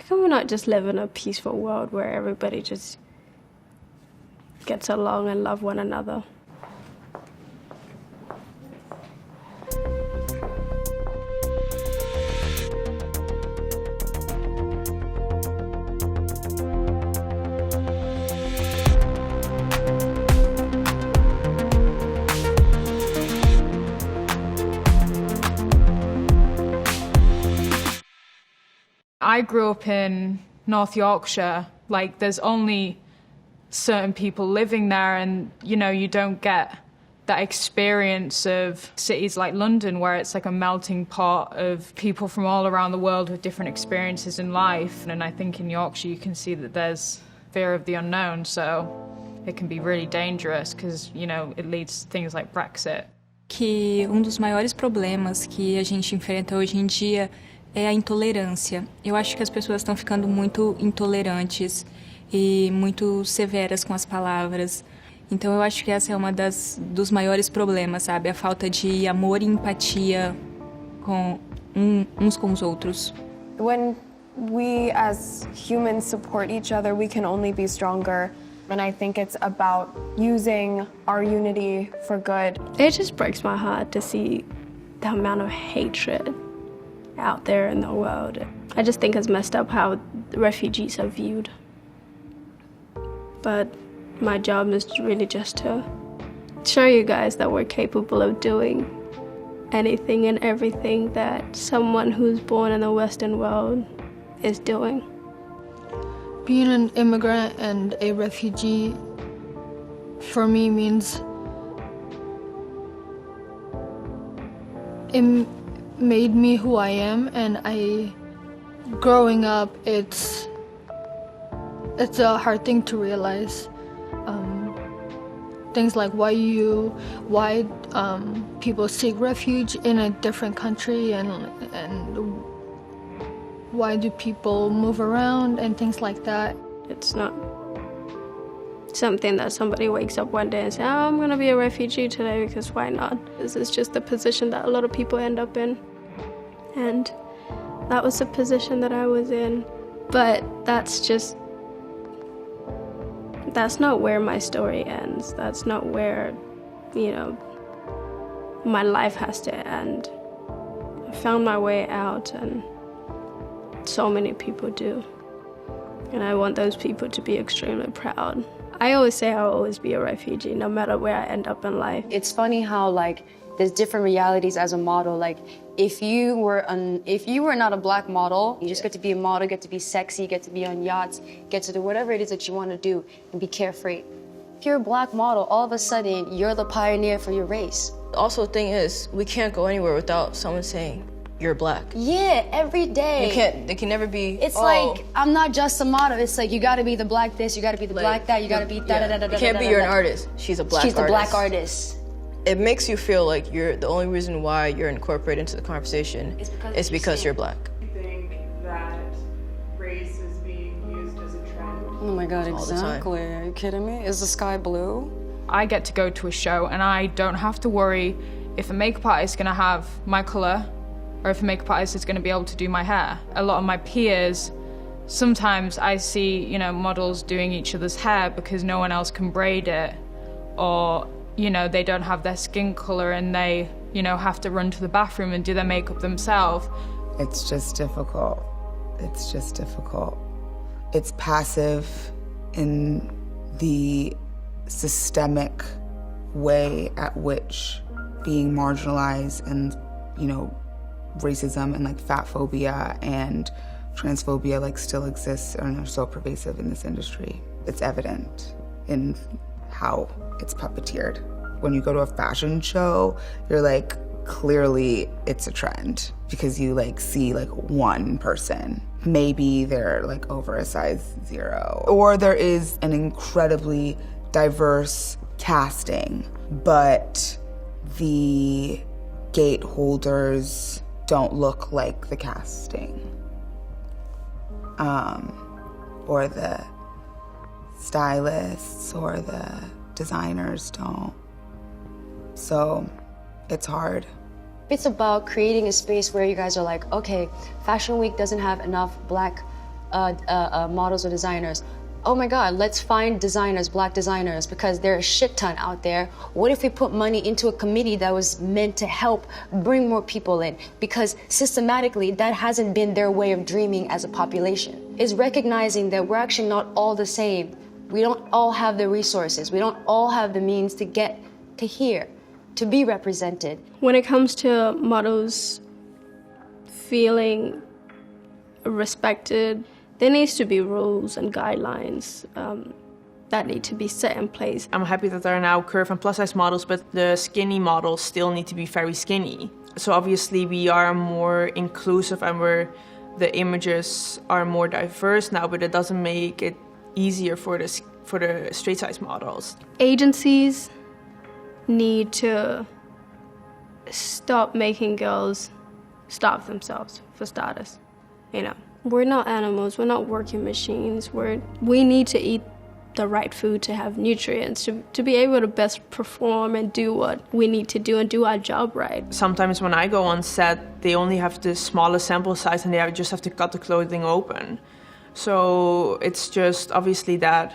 Why can we not just live in a peaceful world where everybody just gets along and love one another? I grew up in North Yorkshire. Like, there's only certain people living there, and, you know, you don't get that experience of cities like London, where it's like a melting pot of people from all around the world with different experiences in life. And I think in Yorkshire you can see that there's fear of the unknown, so it can be really dangerous because, you know, it leads to things like Brexit. Que dos maiores problemas que a gente enfrenta hoje em dia é a intolerância. Eu acho que as pessoas estão ficando muito intolerantes e muito severas com as palavras. Então eu acho que essa é uma dos maiores problemas, sabe? A falta de amor e empatia com uns com os outros. When we as humans support each other, we can only be stronger. And I think it's about using our unity for good. It just breaks my heart to see the amount of hatred out there in the world. I just think it's messed up how refugees are viewed. But my job is really just to show you guys that we're capable of doing anything and everything that someone who's born in the Western world is doing. Being an immigrant and a refugee for me means it made me who I am, and growing up, it's a hard thing to realize. Things like why people seek refuge in a different country, and why do people move around and things like that. It's not something that somebody wakes up one day and says, oh, I'm going to be a refugee today because why not? This is just the position that a lot of people end up in. And that was the position that I was in. But that's not where my story ends. That's not where, you know, my life has to end. I found my way out, and so many people do. And I want those people to be extremely proud. I always say I'll always be a refugee, no matter where I end up in life. It's funny how, like, there's different realities as a model. Like, if you were not a black model, you just get to be a model, get to be sexy, get to be on yachts, get to do whatever it is that you want to do and be carefree. If you're a black model, all of a sudden, you're the pioneer for your race. Also, the thing is, we can't go anywhere without someone saying, you're black. Yeah, every day. They can never be, It's like, I'm not just a model. It's like, you gotta be the black this, you gotta be the black that, you gotta be da-da-da-da-da-da. You can't be, you're an artist. She's a black artist. She's the black artist. It makes you feel like you're the only reason why you're incorporated into the conversation is because you're black. You think that race is being used as a trend? Oh my God, all the time. exactly. Are you kidding me? Is the sky blue? I get to go to a show and I don't have to worry if a makeup artist is going to have my colour or if a makeup artist is going to be able to do my hair. A lot of my peers, sometimes I see, you know, models doing each other's hair because no one else can braid it, or, you know, they don't have their skin colour and they, you know, have to run to the bathroom and do their makeup themselves. It's just difficult. It's just difficult. It's passive in the systemic way at which being marginalized and, you know, racism and like fat phobia and transphobia like still exists and are so pervasive in this industry. It's evident in how it's puppeteered. When you go to a fashion show, you're like, clearly it's a trend because you like see like one person. Maybe they're like over a size 0. Or there is an incredibly diverse casting, but the gate holders don't look like the casting. Or the stylists or the designers don't. So it's hard. It's about creating a space where you guys are like, okay, Fashion Week doesn't have enough black models or designers. Oh my God, let's find designers, black designers, because there are a shit ton out there. What if we put money into a committee that was meant to help bring more people in? Because systematically, that hasn't been their way of dreaming as a population. Is recognizing that we're actually not all the same. We don't all have the resources. We don't all have the means to get to here, to be represented. When it comes to models feeling respected, there needs to be rules and guidelines that need to be set in place. I'm happy that there are now curve and plus size models, but the skinny models still need to be very skinny. So obviously we are more inclusive and the images are more diverse now, but it doesn't make it easier for the straight size models. Agencies need to stop making girls starve themselves for starters, you know. We're not animals, we're not working machines. We need to eat the right food to have nutrients, to be able to best perform and do what we need to do and do our job right. Sometimes when I go on set, they only have the smallest sample size and they just have to cut the clothing open. So it's just obviously that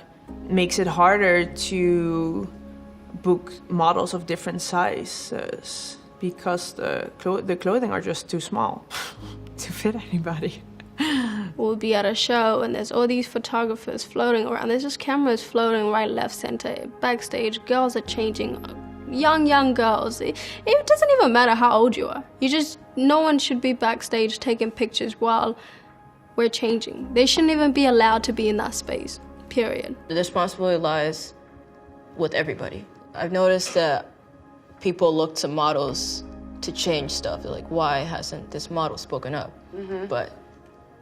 makes it harder to book models of different sizes because the clothing are just too small to fit anybody. We'll be at a show and there's all these photographers floating around. There's just cameras floating right, left, center. Backstage, girls are changing. Young girls. It doesn't even matter how old you are. No one should be backstage taking pictures while we're changing. They shouldn't even be allowed to be in that space, period. The responsibility lies with everybody. I've noticed that people look to models to change stuff. They're like, why hasn't this model spoken up? Mm-hmm. But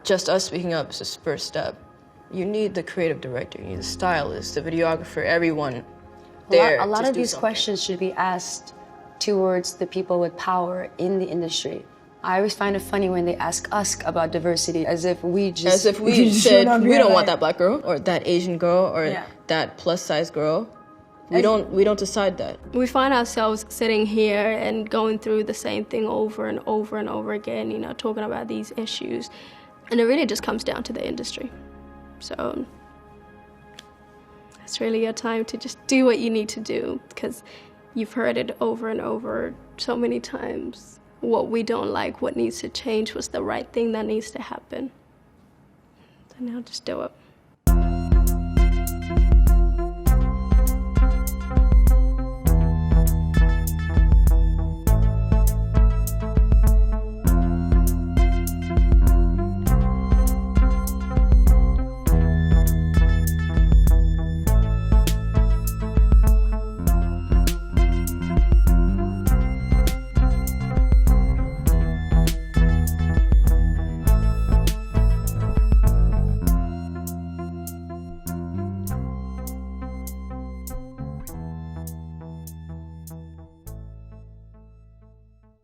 just us speaking up is the first step. You need the creative director, you need the stylist, the videographer, everyone there. A lot of these questions should be asked towards the people with power in the industry. I always find it funny when they ask us about diversity as if we said we don't want that black girl or that Asian girl or that plus size girl. We don't decide that. We find ourselves sitting here and going through the same thing over and over and over again, you know, talking about these issues. And it really just comes down to the industry. So it's really your time to just do what you need to do because you've heard it over and over so many times. What we don't like, what needs to change, what's the right thing that needs to happen. So now just do it.